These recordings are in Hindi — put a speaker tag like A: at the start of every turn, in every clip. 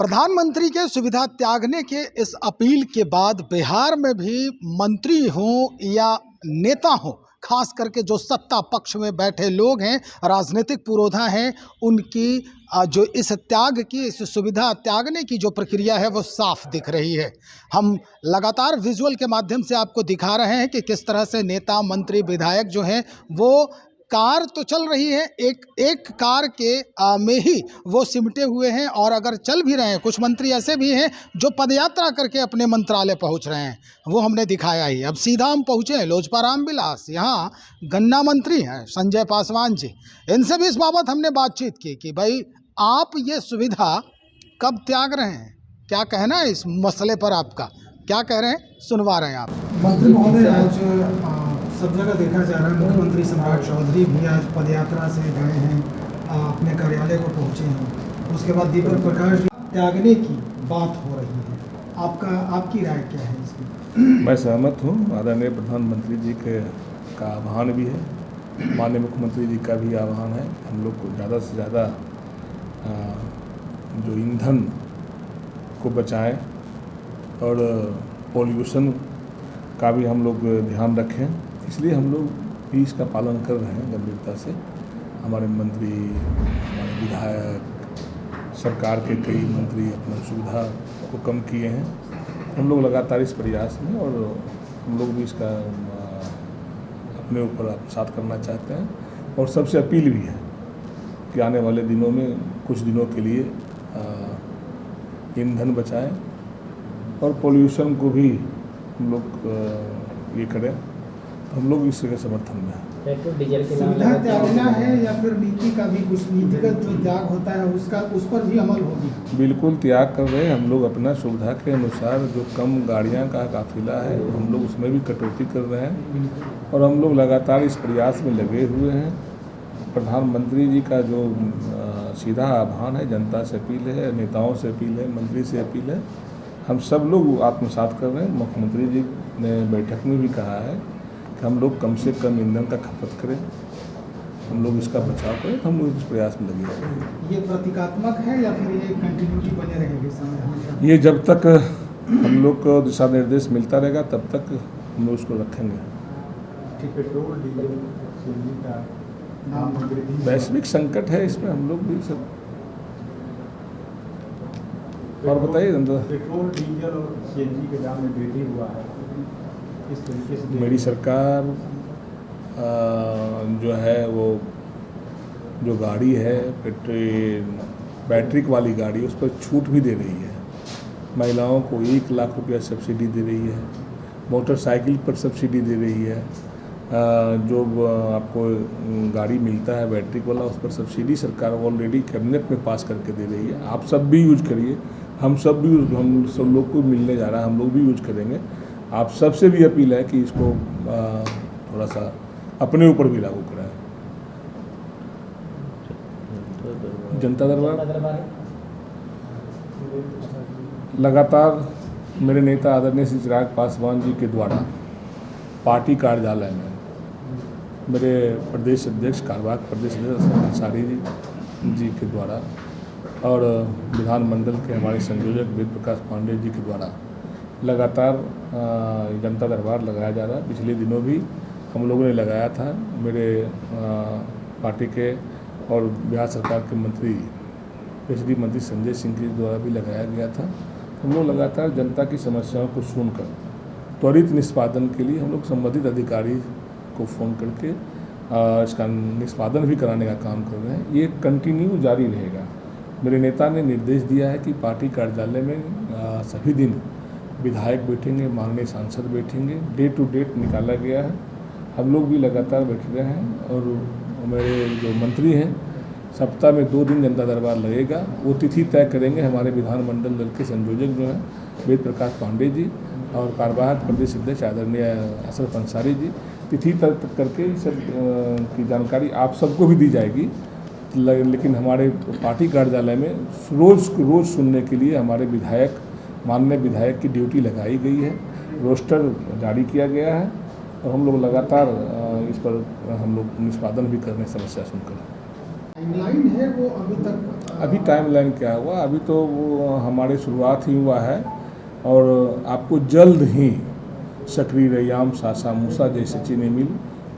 A: प्रधानमंत्री के सुविधा त्यागने के इस अपील के बाद बिहार में भी मंत्री हों या नेता हों, खास करके जो सत्ता पक्ष में बैठे लोग हैं, राजनीतिक पुरोधा हैं, उनकी जो इस त्याग की, इस सुविधा त्यागने की जो प्रक्रिया है वो साफ दिख रही है। हम लगातार विजुअल के माध्यम से आपको दिखा रहे हैं कि किस तरह से नेता, मंत्री, विधायक जो हैं वो कार तो चल रही है, एक कार के में ही वो सिमटे हुए हैं। और अगर चल भी रहे हैं, कुछ मंत्री ऐसे भी हैं जो पदयात्रा करके अपने मंत्रालय पहुंच रहे हैं, वो हमने दिखाया ही। अब सीधा हम पहुंचे हैं लोजपा रामविलास, यहाँ गन्ना मंत्री हैं संजय पासवान जी। इनसे भी इस बाबत हमने बातचीत की कि भाई आप ये सुविधा कब त्याग रहे हैं, क्या कहना है इस मसले पर, आपका क्या कह रहे हैं, सुनवा रहे हैं आप।
B: मंत्री महोदय, आज सब जगह देखा जा रहा है, मुख्यमंत्री सम्राट चौधरी भी आज पदयात्रा से गए हैं, अपने कार्यालय को पहुंचे हैं। उसके बाद दीपक प्रकाश त्यागने की बात हो रही है, आपकी राय क्या है इसमें?
C: मैं सहमत हूँ। आदरणीय प्रधानमंत्री जी का आह्वान भी है, माननीय मुख्यमंत्री जी का भी आह्वान है। हम लोग को ज़्यादा से ज़्यादा जो ईंधन को बचाएं और पॉल्यूशन का भी हम लोग ध्यान रखें, इसलिए हम लोग भी इसका पालन कर रहे हैं गंभीरता से। हमारे मंत्री, हमारे विधायक, सरकार के कई मंत्री अपना सुविधा को कम किए हैं। हम लोग लगातार इस प्रयास में, और हम लोग भी इसका अपने ऊपर आत्मसात करना चाहते हैं। और सबसे अपील भी है कि आने वाले दिनों में कुछ दिनों के लिए ईंधन बचाएं और पोल्यूशन को भी हम लोग ये करें। हम लोग इसके समर्थन में हैं।
D: पेट्रोल डीजल के
B: सुविधा त्यागना है या फिर नीति का भी कुछ नीतिगत जो त्याग होता है उस पर भी अमल होगी?
C: बिल्कुल त्याग कर रहे हैं हम लोग। अपना सुविधा के अनुसार जो कम गाड़ियां का काफिला है हम लोग उसमें भी कटौती कर रहे हैं, और हम लोग लगातार इस प्रयास में लगे हुए हैं। प्रधानमंत्री जी का जो सीधा आह्वान है, जनता से अपील है, नेताओं से अपील है, मंत्री से अपील है, हम सब लोग आत्मसात कर रहे हैं। मुख्यमंत्री जी ने बैठक में भी कहा है कि हम लोग कम से कम ईंधन का खपत करें, हम लोग इसका बचाव करें। हम लोग इस प्रयास में लगे हुए हैं।
B: ये प्रतीकात्मक है या फिर ये कंटिन्यूटी बने रहेगी समय?
C: ये जब तक हम लोग को दिशा निर्देश मिलता रहेगा तब तक हम लोग उसको रखेंगे।
B: पेट्रोल डीजल का
C: वैश्विक संकट है, इसमें हम लोग भी सब। और बताइए,
E: पेट्रोल, डीजल और सीएनजी के दाम में वृद्धि हुआ है, इस तरीके से
C: मेरी सरकार जो है वो जो गाड़ी है बैटरी वाली गाड़ी, उस पर छूट भी दे रही है। महिलाओं को 1 लाख रुपया सब्सिडी दे रही है, मोटरसाइकिल पर सब्सिडी दे रही है। जो आपको गाड़ी मिलता है बैटरी वाला, उस पर सब्सिडी सरकार ऑलरेडी कैबिनेट में पास करके दे रही है। आप सब भी यूज करिए, हम सब लोग को मिलने जा रहा है, हम लोग भी यूज करेंगे। आप सबसे भी अपील है कि इसको थोड़ा सा अपने ऊपर भी लागू कराएं। जनता दरबार लगातार मेरे नेता आदरणीय श्री चिराग पासवान जी के द्वारा पार्टी कार्यालय में मेरे प्रदेश अध्यक्ष, कार्यवाहक प्रदेश अध्यक्ष अंसारी जी के द्वारा और विधानमंडल के हमारे संयोजक वेद प्रकाश पांडे जी के द्वारा लगातार जनता दरबार लगाया जा रहा है। पिछले दिनों भी हम लोगों ने लगाया था। मेरे पार्टी के और बिहार सरकार के मंत्री, बिजली मंत्री संजय सिंह के द्वारा भी लगाया गया था। हम लोग लगातार जनता की समस्याओं को सुनकर त्वरित निष्पादन के लिए हम लोग संबंधित अधिकारी को फ़ोन करके इसका निष्पादन भी कराने का काम कर रहे हैं। ये कंटिन्यू जारी रहेगा। मेरे नेता ने निर्देश दिया है कि पार्टी कार्यालय में सभी दिन विधायक बैठेंगे, माननीय सांसद बैठेंगे, डे टू डेट निकाला गया है। हम लोग भी लगातार बैठ रहे हैं, और मेरे जो मंत्री हैं, सप्ताह में 2 दिन जनता दरबार लगेगा। वो तिथि तय करेंगे हमारे विधानमंडल दल के संयोजक जो हैं वेद प्रकाश पांडे जी और कार्यवाहक प्रदेश अध्यक्ष आदरणीय अशरफ अंसारी जी। तिथि तक करके सब की जानकारी आप सबको भी दी जाएगी। लेकिन हमारे पार्टी कार्यालय में रोज़ सुनने के लिए हमारे माननीय विधायक की ड्यूटी लगाई गई है, रोस्टर जारी किया गया है, और हम लोग लगातार इस पर हम लोग निष्पादन भी करने समस्या सुनकर।
B: टाइमलाइन है वो अभी तक
C: अभी टाइमलाइन क्या हुआ, अभी तो वो हमारे शुरुआत ही हुआ है और आपको जल्द ही सकरी, रैयाम, सासा मूसा जैसे चीनी मिल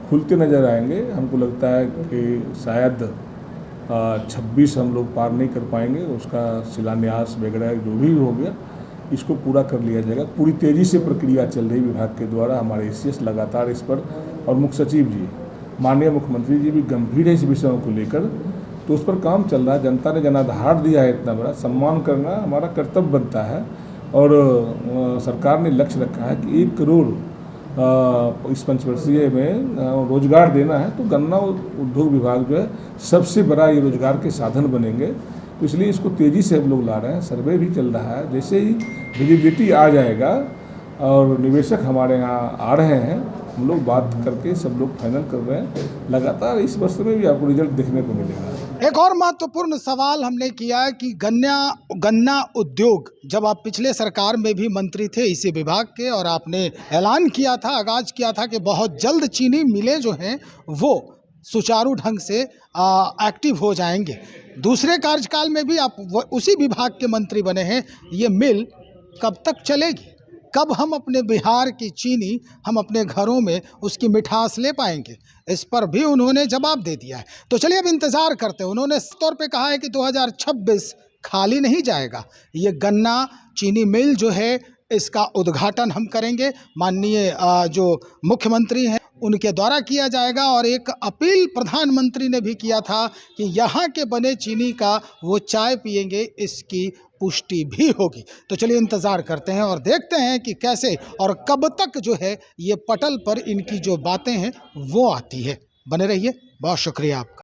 C: खुलते नज़र आएंगे। हमको लगता है कि शायद 26 हम लोग पार नहीं कर पाएंगे, उसका शिलान्यास वगैरह जो भी हो गया इसको पूरा कर लिया जाएगा। पूरी तेज़ी से प्रक्रिया चल रही विभाग के द्वारा, हमारे एसीएस लगातार इस पर, और मुख्य सचिव जी, माननीय मुख्यमंत्री जी भी गंभीर है इस विषयों को लेकर, तो उस पर काम चल रहा है। जनता ने जनाधार दिया है इतना बड़ा, सम्मान करना हमारा कर्तव्य बनता है। और सरकार ने लक्ष्य रखा है कि 1 करोड़ इस पंचवर्षीय में रोजगार देना है, तो गन्ना उद्योग विभाग जो है सबसे बड़ा ये रोजगार के साधन बनेंगे। तो इसलिए इसको तेज़ी से हम लोग ला रहे हैं, सर्वे भी चल रहा है। जैसे ही विजिबिलिटी आ जाएगा और निवेशक हमारे यहाँ आ रहे हैं, हम लोग बात करके सब लोग फाइनल कर रहे हैं। लगातार इस वर्ष में भी आपको रिजल्ट देखने को मिलेगा।
A: एक और महत्वपूर्ण सवाल हमने किया है कि गन्ना उद्योग, जब आप पिछले सरकार में भी मंत्री थे इसी विभाग के, और आपने ऐलान किया था, आगाज किया था कि बहुत जल्द चीनी मिलें जो हैं वो सुचारू ढंग से एक्टिव हो जाएंगे। दूसरे कार्यकाल में भी आप उसी विभाग के मंत्री बने हैं। ये मिल कब तक चलेगी? कब हम अपने बिहार की चीनी हम अपने घरों में उसकी मिठास ले पाएंगे? इस पर भी उन्होंने जवाब दे दिया है। तो चलिए अब इंतज़ार करते हैं। उन्होंने इस तौर पे कहा है कि 2026 खाली नहीं जाएगा। ये गन्ना चीनी मिल जो है इसका उद्घाटन हम करेंगे, माननीय जो मुख्यमंत्री हैं उनके द्वारा किया जाएगा। और एक अपील प्रधानमंत्री ने भी किया था कि यहाँ के बने चीनी का वो चाय पिएंगे, इसकी पुष्टि भी होगी। तो चलिए इंतज़ार करते हैं और देखते हैं कि कैसे और कब तक जो है ये पटल पर इनकी जो बातें हैं वो आती है। बने रहिए, बहुत शुक्रिया आपका।